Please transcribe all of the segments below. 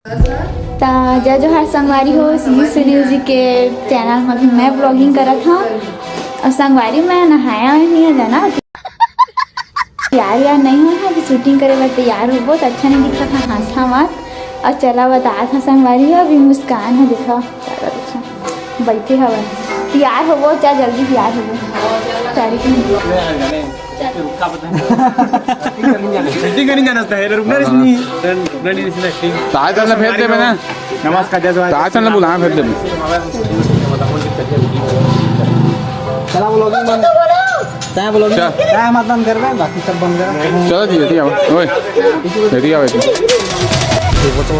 जय जोहार संगवारी हो, सुनील जी के चैनल में भी मैं ब्लॉगिंग करा था और संगवारी मैं नहाया नहीं है जाना यार नहीं हो था कि शूटिंग करे बार तैयार हो बहुत अच्छा नहीं दिखा था, हंसा मत और चला बताया था संगवारी हो अभी मुस्कान है दिखा बैठे हवा तैयार हो वो चाहे जल्दी तैयार हो नमस्कार बुला चला ब्लॉगिंग बंद क्या ब्लॉगिंग क्या मतदान कर रहे हैं बाकी सब बंद कर चलो जी ओए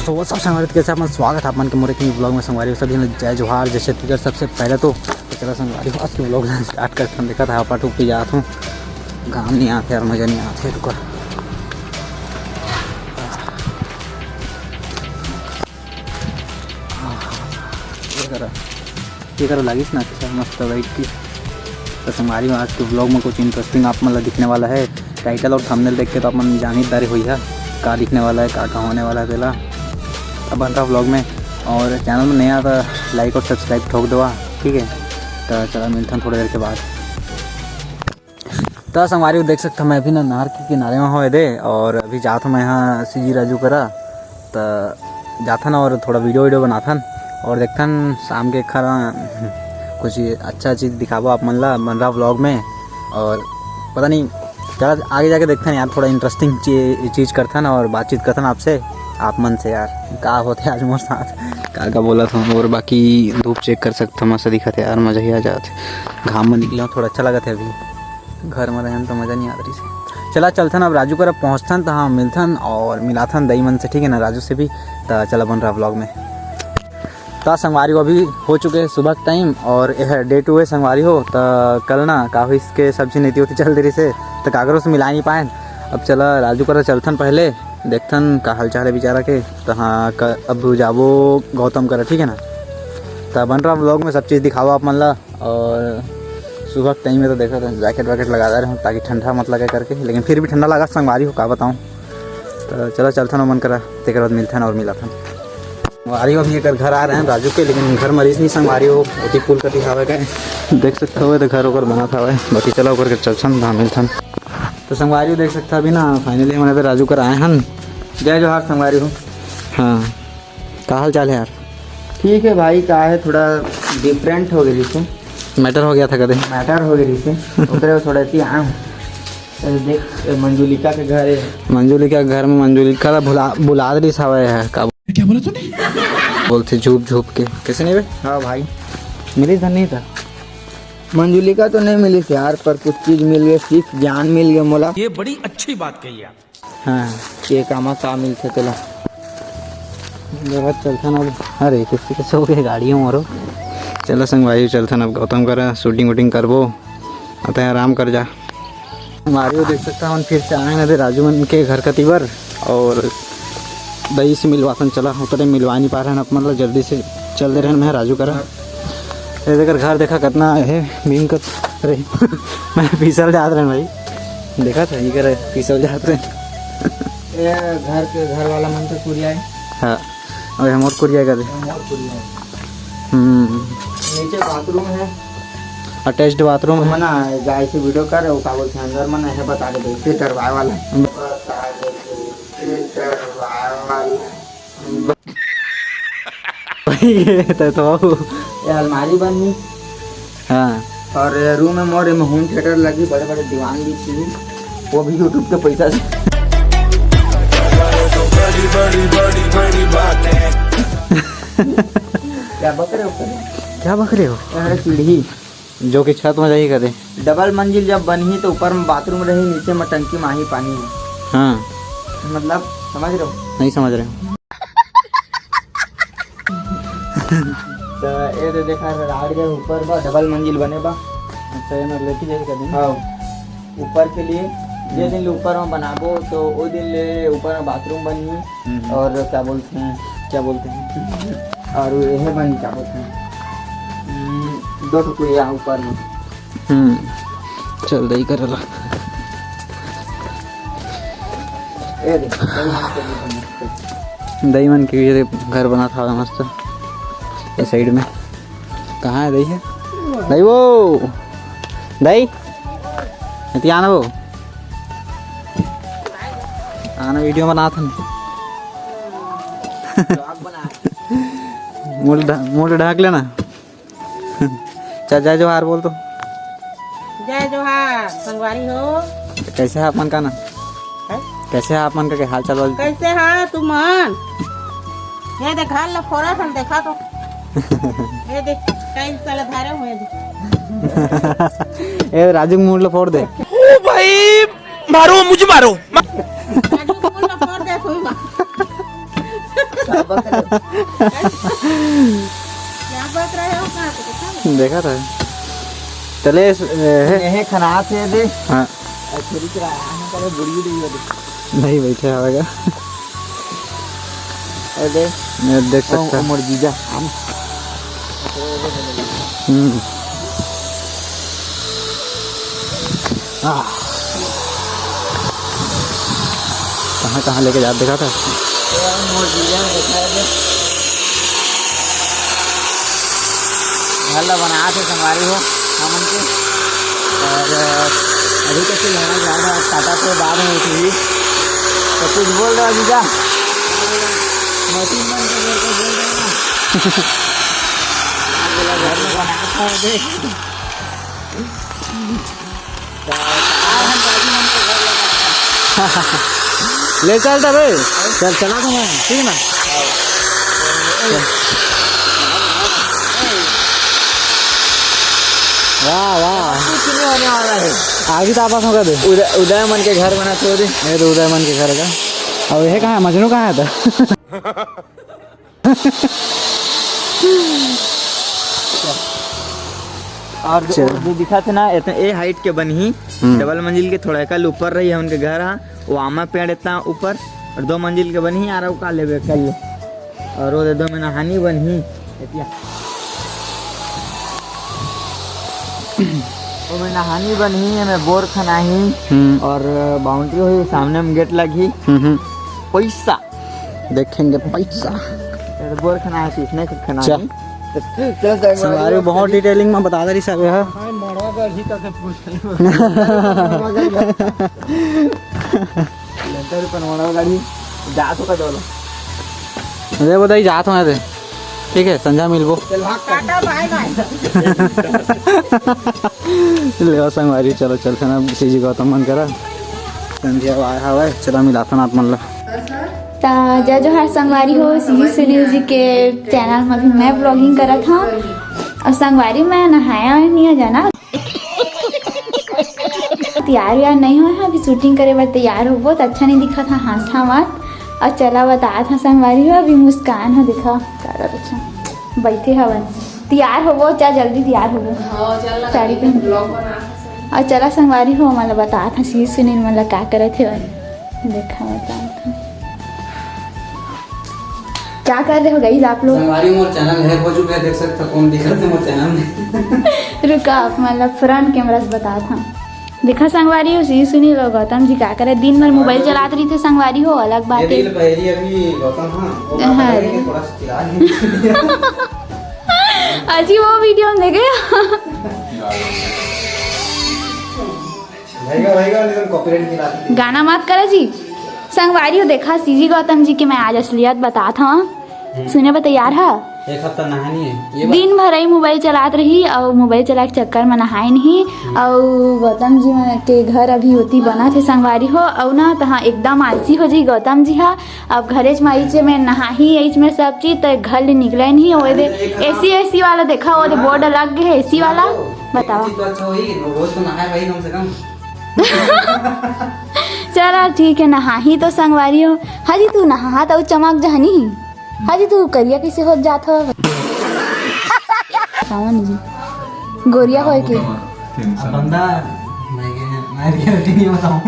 वो सब संगवारी के साथ स्वागत है अपन के मोरे के ब्लॉग में। संगवारी सभी जय जोहार जय छत्तीसगढ़। सबसे पहले तो चला संगवारी आज के ब्लॉग स्टार्ट करते देखा था पाटू पे जाता हूँ काम नहीं आते यार मज़ा नहीं आते रुका ये करो लागिस ना अच्छा मस्त वाइट की। तो संगवारी में आज के ब्लॉग में कुछ इंटरेस्टिंग आप मतलब दिखने वाला है। टाइटल और थंबनेल देख के तो अपन जानीदारी हुई है का दिखने वाला है का होने वाला है तेला अब बन रहा ब्लॉग में। और चैनल में नया तो लाइक और सब्सक्राइब ठोक दो ठीक है। तो चला मिलता हूँ थोड़ी देर के बाद। तो संगवारी देख सकता मैं अभी ना नहर के किनारे में हो दे और अभी जाता मैं यहाँ सीजी राजू करा तो जाता ना और थोड़ा वीडियो बनाता और देखता शाम के खरा कुछ अच्छा चीज़ दिखाबो आप मन ला बन रहा व्लॉग में। और पता नहीं चला आगे जाके देखते हैं यार थोड़ा इंटरेस्टिंग चीज़ करता ना और बातचीत करता आपसे आप मन से यार का होते आज मोर साथ का बोला था। और बाकी धूप चेक कर सकता मस्त दिखा थे यार मज़ा ही आ जाते घाम में निकला थोड़ा अच्छा लगा था। अभी घर में रहें तो मज़ा नहीं आता रही से चला चलथन अब राजू कर पहुँचथन तो हाँ मिलथन और मिलाथन दही मन से ठीक है ना राजू से भी। तो चला बन रहा व्लॉग में। तो संगवारी को अभी हो चुके हैं सुबह का टाइम और यह डे 2 है संगवारी हो। तो कल ना काफ़ी इसके सब्जी नीति होती चल रही से तो कागरों से मिला नहीं पाए। अब चला राजू कर चलथन पहले देखथन का हाल चाल है बेचारा के। तो हाँ अब जाबो गौतम कर ठीक है ना। तो बन रहा व्लॉग में सब चीज़ दिखाओ आप मन ला। और सुबह के टाइम में तो देखा था जैकेट वैकेट लगा रहे हूँ ताकि ठंडा मत लगे करके लेकिन फिर भी ठंडा लगा संगवारी हो का बताऊँ। तो चलो चलथन मन करा तेकर बाद मिलथन और मिला था संगवारी हो। अभी एक घर आ रहे हैं राजू के लेकिन घर मरीज नहीं संगवारी हो अति पुल का दिखावे का देख सकते हो तो घर होकर बना था बाकी चला होकर चलथन हाँ मिलथन। तो संगवारी देख सकता अभी ना फाइनली हमारे पे राजू कर आए हैं। जय जोहार संगवारी हो। हाँ का हाल चाल है यार। ठीक है भाई का है थोड़ा डिफरेंट हो गई थी मैटर हो गया था कदे मैटर हो गई थी उधर थोड़ा सी आया हूँ देख मंजुलिका के घर है। मंजुलिका घर में मंजुलिका बुला रही सावे है का क्या बोला तूने बोलते झूप झूप के कैसे नहीं बे। हाँ भाई मिली था नहीं था मंजुलिका तो नहीं मिली थी यार पर कुछ चीज़ मिल गई सीख ज्ञान मिल गया मोला। ये बड़ी अच्छी बात कही आप। हाँ ये कामा का मिलते चला चलता ना अब अरे किसी कैसे हो गई गाड़ी है मोरो। चलो संगवारी चलता ना अब गौतम कर शूटिंग वूटिंग करबो आता है आराम कर जा। संगवारी देख सकता हूँ फिर से आए ना राजू मन के घर का तीवर और दही से मिलवाता चला उतरे मिलवा नहीं पा रहे हैं मतलब जल्दी से चल दे रहे हैं मैं राजू करा देखकर घर देखा कितना है भीम का अरे मैं फिसल जाते रहे भाई देखा था ये करे फिसल जाते रहे घर के घर वाला मन तो कुरिया है। हाँ अरे हम और कुरिया कर नीचे बाथरूम है अटैच्ड बाथरूम है मना गाय से वीडियो कर वो का बोलते हैं अंदर मन है बता दे फिल्टर वाला तो ये अलमारी बनी हाँ और रूम में मोर में होम थिएटर लगी बड़े बड़े दीवान भी थी वो भी यूट्यूब के पैसा से। क्या बक रहे हो सीढ़ी जो कि छत में जाही करे डबल मंजिल जब बनी तो ऊपर में बाथरूम रही नीचे में टंकी में ही पानी है। हाँ मतलब समझ रहे हो नहीं समझ रहे हो तो ये तो देखा राड के ऊपर बा डबल मंजिल बने बा अच्छा ये मैं लेके जाही कर हाँ ऊपर के लिए जे दिन ऊपर में बनाबो तो वो दिन ले ऊपर में बाथरूम बनी और क्या बोलते हैं और यह बनी क्या बोलते हैं 2 टुकड़े ऊपर में चल दही कर दही मन के ये घर बना था मस्त ये साइड में। कहाँ है दही है? दही वो दही इतनी आना वो आना वीडियो बना था मूड ढाक लेना। चल जय जोहार बोल तो। जय जोहार संगवारी हो। कैसे है आप मन का ना? कैसे है आप मन का हाल चाल वाल? कैसे है तू मन? ये देख हाल ला फोरा सन देखा तो ये देख कई साल धारे हुए ए राजू मूड ला फोड़ दे। ओ भाई मारो मुझे मारो। राजू फूल ला फोड़ दे कोई बा क्या बात रहे हो कहां पे देखा था चले यही खनात है दे। हाँ छोरी चला आने का बुढ़ी नहीं है नहीं बैठे आवेगा दे मैं देख सकता हूँ। मोर जीजा कहाँ कहाँ लेके जा देखा था। मोर जीजा ने देखा है घर बना थे संगवारी हो हमन के। और अभी तक लगा जा रहा टाटा पे बाद में उठी तो कुछ बोल रहा जीजा मशीन बन के बोल रहे ना बोला घर में बना था दे ले चल तब चल चला तो मैं ठीक है ना। वाह वाह कुछ नहीं होने वाला है। आगे तो आपस होगा दे उदय मन के घर बना तो दे ये तो उदय मन के घर का। और ये कहाँ है मजनू कहाँ है था? और जो दिखा थे ना इतने ए हाइट के बनी डबल मंजिल के थोड़ा कल ऊपर रही है उनके घर। हाँ वो आमा पेड़ इतना ऊपर और 2 मंजिल के बनी आ रहा का ले कल और वो 2 में नहानी बनी वो में नहानी बनी है में बोर खनाही और बाउंड्री हुई सामने में गेट लगी। पैसा देखेंगे पैसा बोर खना है इसने खना चल। हमारे बहुत डिटेलिंग में बता दे सब है। गाड़ी जा तो का अरे बताइए जात हो थे ठीक है संजा मिलबो टाटा बाय बाय। ले संगवारी चलो चलते ना सीजी गौतम मन करा संध्या आया हवा चला मिलाता ना मन ला। ता जय जोहार संगवारी हो। सीजी सुनील जी के चैनल में भी मैं ब्लॉगिंग करा था और संगवारी में नहाया नहीं है जाना तैयार व्यार नहीं हुआ है अभी शूटिंग करे बार तैयार हो बहुत अच्छा नहीं दिखा था हंसा मत और चला बताया था संगवारी हो अभी मुस्कान है दिखा सारा अच्छा बैठे हवन तैयार हो वो क्या जल्दी तैयार हो साड़ी पहन और चला संगवारी हो मतलब बताया था सीजी सुनील मतलब क्या करे थे देखा बताया था क्या कर रहे हो गई आप लोग। संगवारी मोर चैनल है हो चुका है देख सकते हो कौन दिख रहा है मोर चैनल में। रुका आप मतलब फ्रंट कैमरा से बता था देखा संगवारी हो सी सुनी लो गौतम जी क्या करे दिन भर मोबाइल चलाते रही थे संगवारी हो अलग बात है। अभी गौतम हां थोड़ा सा चिरा अजी वो वीडियो हम देखे भाईगा लेकिन कॉपीराइट मिला गाना मत करे जी संगवारी हो देखा सीजी गौतम जी की मैं आज असलियत बता था सुने पर तैयार है। एक हफ्ता नहानी है दिन भर ही मोबाइल चलात रही और मोबाइल चला के चक्कर में नहाए नहीं और गौतम जी के घर अभी होती बना थे संगवारी हो और ना तहाँ एकदम आलसी हो जी गौतम जी हा अब घरे में नहा ही एच में सब चीज तो घर ले निकले नहीं वो दे एसी वाला देखा वो बोर्ड लग गए एसी वाला बताओ। रोज तो नहाए भाई कम से कम। चला ठीक है नहा ही तो संगवारी हो। हाजी तू नहा तो चमक जहनी हाजी तू करिया कैसे हो जात हो जी गोरिया हो के बंदा नहीं बताऊं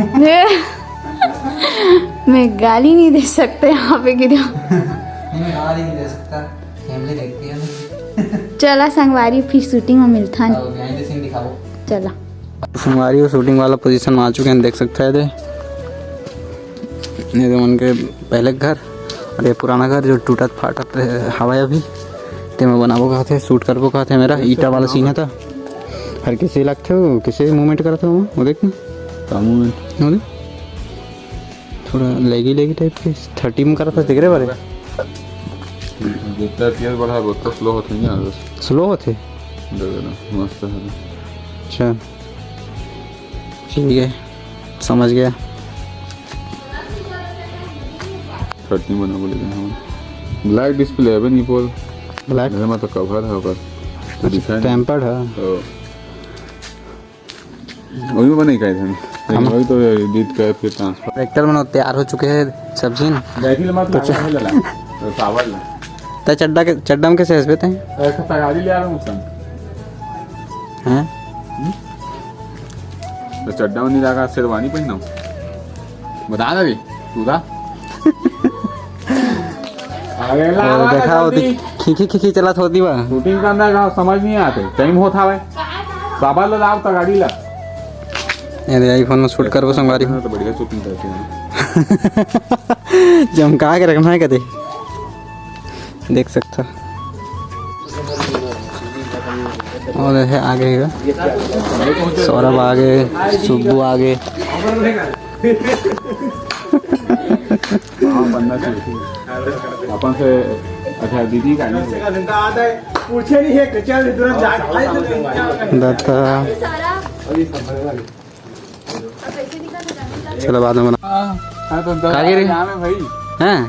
मैं गाली नहीं दे सकते यहाँ पे किधर मैं गाली नहीं दे सकता फैमिली देखती है। चला संगवारी फिर शूटिंग में मिलता है बिहाइंड द सीन दिखाओ। चला संगवारी शूटिंग वाला पोजीशन में आ चुके हैं देख सकते हैं ये तो उनके पहले घर और ये पुराना घर जो टूटत फाटत हवा अभी ते मैं बनाबो कहा थे शूट करबो कहा थे मेरा ईटा वाला सीन है था हर किसी लगते हो किसी मूवमेंट करा था वो देख ना मूवमेंट वो देख थोड़ा लेगी टाइप के 30 में करा था दिख रहे बारे जितना तेज बढ़ा उतना स्लो होते हैं यार स्लो होते मस्त है अच्छा ठीक है समझ गया 30 बना बोले हम ब्लैक डिस्प्ले है नहीं बोल ब्लैक में तो कवर है ऊपर तो दिखा नहीं टेम्पर्ड है वही में बने काय थे वही तो एडिट कर फिर ट्रांसफर ट्रैक्टर में तैयार हो चुके हैं सब्जी बैठी ले मत लगा है लला तो सावल तो चड्डा में कैसे हंसते हैं एक गाड़ी ले आ रहा हूं उसका हैं तो चड्डा में नहीं लगा शेरवानी पहना बता दे तू दा अरे और देखा होती खी चला होती बा शूटिंग का अंदर समझ नहीं आते टाइम होता है साबा ला लाओ तो गाड़ी ला ये आईफोन में शूट करबो संगवारी तो बढ़िया शूटिंग करते हैं चमका के रखना है कदे देख सकता और है आगे है सौरभ आगे सुब्बू आगे हाँ बनना चाहिए अपन से अच्छा दीदी का पूछे नहीं है चल तुरंत जा दत्ता चलो बाद में बना हाँ तो कागे रे? यहाँ में भाई हैं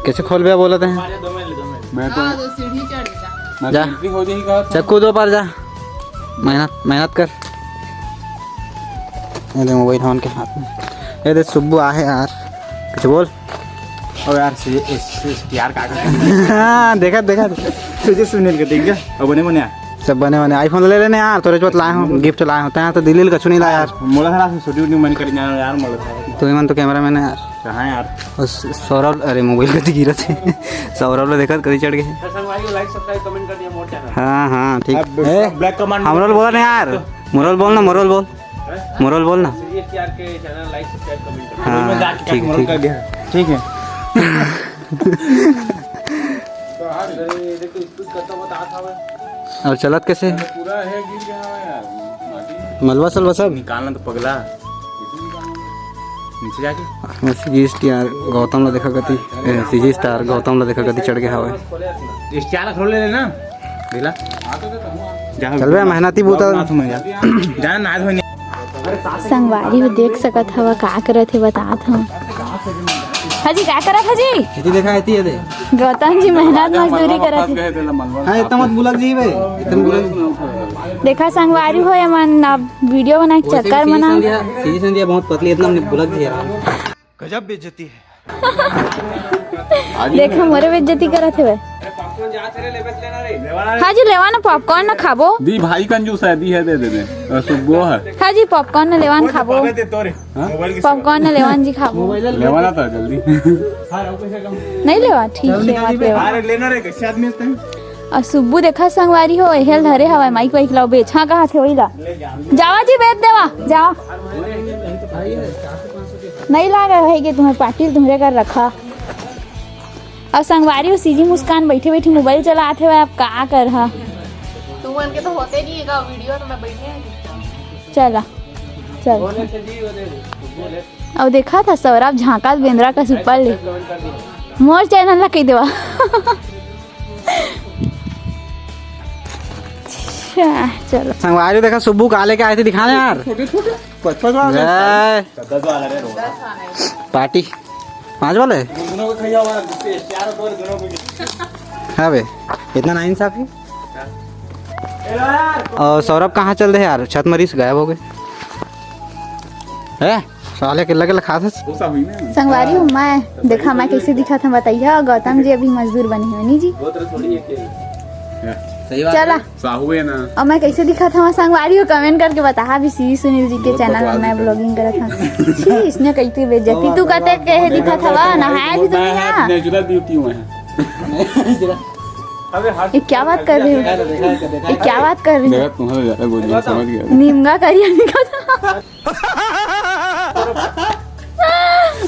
कैसे खोल भैया बोलते हैं मैं तो सीढ़ी चढ़ जा जा। एंट्री हो जाएगी कहा चक्कू दो पर जा मेहनत कर ये दे मोबाइल फोन के हाथ में ये दे सुब्बू आहे यार कुछ बोल और यार यार का हाँ देखा तुझे सुनील के देख गया अब बने सब बने आईफोन ले लेने यार तोरे जो लाए हो गिफ्ट लाए होते हैं तो दिल्ली का नहीं लाया यार मोला था छोटी छोटी मन कर जाना यार मोला था तो मन तो कैमरा मैन है यार कहाँ यार और सौरभ अरे मोबाइल कभी गिरा थे सौरभ ने देखा कभी चढ़ गए लाइक सब्सक्राइब कमेंट कर दिया मोर चैनल हाँ ठीक ब्लैक कमांड हमरोल बोल रहे यार मोरल बोल ना सीरियस यार के चैनल लाइक सब्सक्राइब कमेंट कर हाँ ठीक ठीक है और चलत कैसे पूरा है गिर गया है यार माटी मलबा सलवा सब निकालना तो पगला नीचे जाके सीजी स्टार गौतम ला देखा गति सीजी स्टार गौतम ला देखा गति चढ़ गया हवा स्टार खोल ले ना दिला चल बे मेहनती बूता जाना ना धोनी संगवारी हो देख सकत हवा का करत है बतात हम हाजी का करत हाजी इतनी देखा आती है दे गौतम जी मेहनत मजदूरी करत है हां इतना मत बुलक जी बे इतना बुलक देखा संगवारी हो या मन अब वीडियो बना के चक्कर मना सीजी संध्या बहुत पतली इतना बुलक जी यार गजब बेइज्जती है देखा मोरे बेइज्जती करत है हाजी लेवा ना पॉपकॉर्न ना खाबो दी भाई कंजूस है दी है दे दे सुबो है हाजी पॉपकॉर्न ना लेवान खाबो पॉपकॉर्न ना लेवान जी खाबो लेवाना था जल्दी नहीं लेवा ठीक है मत लेवा अरे लेना रे कैसे आदमी है और सुब्बू देखा संगवारी हो हेल धरे हवा माइक वाइक लाओ बेचा कहा थे वही ला जावा जी बेच देवा जाओ नहीं ला रहा है कि तुम्हारे पाटिल तुम्हारे घर रखा और संगवारी और सीजी मुस्कान बैठे बैठे मोबाइल चलाते हुए आप का कर हा तू मन के तो होते नहीं है वीडियो तो मैं बैठे हैं चला चल और देखा था सौरभ झांका बेंद्रा का सुपर ले मोर चैनल ला कही देवा चलो संगवारी देखा सुब्बू काले के आए थे दिखाने यार पार्टी 5 वाले हाँ बे इतना ना इंसाफी और सौरभ कहाँ चल रहे यार छत मरीज गायब हो गए है साले के लगे खा था संगवारी हूँ मैं देखा मैं कैसे दिखा था बताइए गौतम जी अभी मजदूर बनी हो नहीं जी चला साहू है ना और मैं कैसे दिखा था वहाँ संगवारी हो कमेंट करके बता भी सी सुनील जी के चैनल में मैं ब्लॉगिंग करा था छी इसने कही थी बेइज्जती तू कहते कहे दिखा था वहाँ नहाया भी तुमने यहाँ नेचुरल ब्यूटी हुआ है ये क्या बात कर रहे हो ये क्या बात कर रहे जगह तुम्हारा ज्यादा बोलिए समझ गया हो नीमगा करिया दिखा था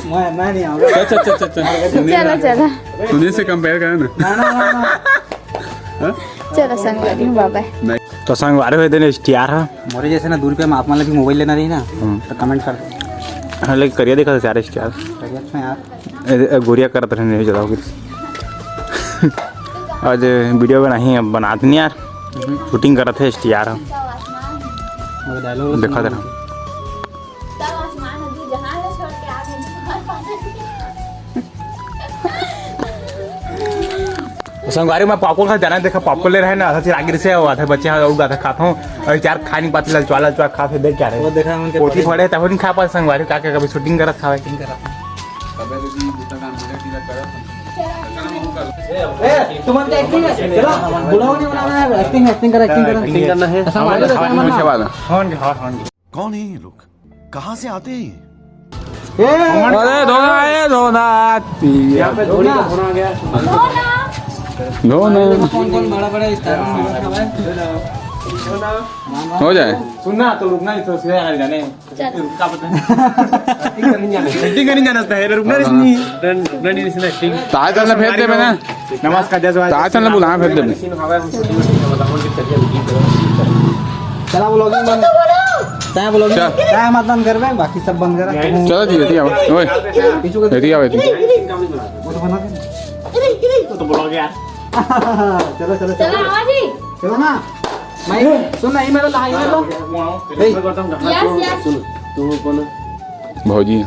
मैं नहीं आऊंगा। चला चला सुनील से कंपेयर करें ना। चलो संगवारी हूँ, बाय। तो संगवारी हुए दिन STR है मोरे जैसे ना 2 रुपये में आप मतलब भी मोबाइल लेना रही ना तो कमेंट कर। हाँ लेकिन करिया देखा था यार STR यार गोरिया करते रहने नहीं चला आज वीडियो बनाई अब बनाते नहीं यार शूटिंग कर रहे थे STR देखा था संगवारी में पॉपकॉर्न खा जाना देखा पॉपकॉर्न ले रहे हैं ना हंसी रागिर से हुआ था बच्चे और उड़ा था खाता हूँ और यार खा नहीं पाते ललचवा खा फिर देख क्या रहे वो देखा उनके पोटी फड़े तब नहीं खा पाते संगवारी का कभी शूटिंग करा था शूटिंग करा तुम एक्टिंग चलो बुलाओ नहीं बनाना है एक्टिंग करना है कौन है ये लोग कहाँ से आते हैं अरे धोना यहाँ पे धोनी का फोन आ गया कौन बड़ा स्टार हो जाए सुनना तो रुकना नहीं तो सीधे आ जाने रुका पता एक्टिंग करने जाना है रुकना नहीं एक्टिंग ताज चलना फेंक दे मैंने नमस्कार जय ताज चलना बुला फेंक दे चला ब्लॉगिंग बंद क्या ब्लॉगिंग क्या मत बंद कर बाकी सब बंद कर चलो जी यदि आओ ओए यदि आओ वो तो बना दे तो ब्लॉग यार चलो चलो चलो ना मैं सुन नहीं मेरा लाई में लो यस तू कौन भौजी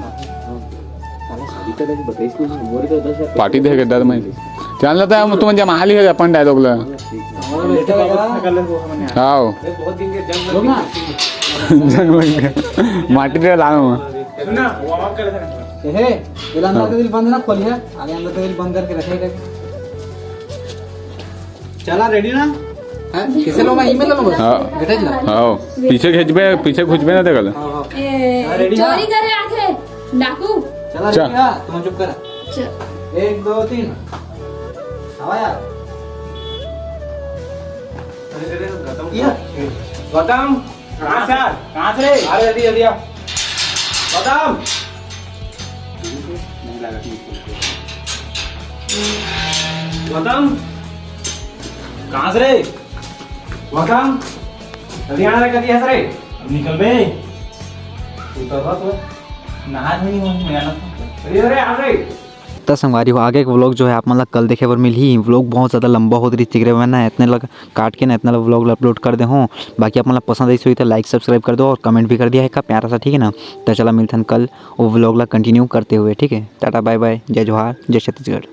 पार्टी दे के दादा मैं चल लेता है तुम जमा हाली है अपन डायलॉग ला आओ बहुत दिन के जंग ना माटी दे लाओ सुनना वार्म अप कर हे ये अंदर का दिल बंद ना खोली है आगे अंदर का दिल बंद करके रखेगा चला रेडी ना किसे लो मैं ईमेल लो बस बेटा जी आओ पीछे खींचबे ना देखल चोरी करे आथे डाकू चला रेडी हां तुम चुप करा 1 2 3 आवा यार गौतम कहाँ से अरे जल्दी आ गौतम गौतम कहाँ से रे गौतम जल्दी आना कर दिया रे अब निकल बे तू तो नहा नहीं मैं आना अरे आ रे तो संगवारी हो आगे का व्लॉग जो है आप मतलब कल देखे पर मिल ही व्लॉग बहुत ज़्यादा लंबा होती रही तिगरे में ना इतने लग काट के ना इतना व्लॉग अपलोड कर दे हूँ बाकी आप मतलब पसंद आई हुई तो लाइक सब्सक्राइब कर दो और कमेंट भी कर दिया है का प्यारा सा ठीक है ना तो चला मिलते हैं कल वो व्लॉग ला कंटिन्यू करते हुए ठीक है टाटा बाय बाय जय जोहार जय छत्तीसगढ़।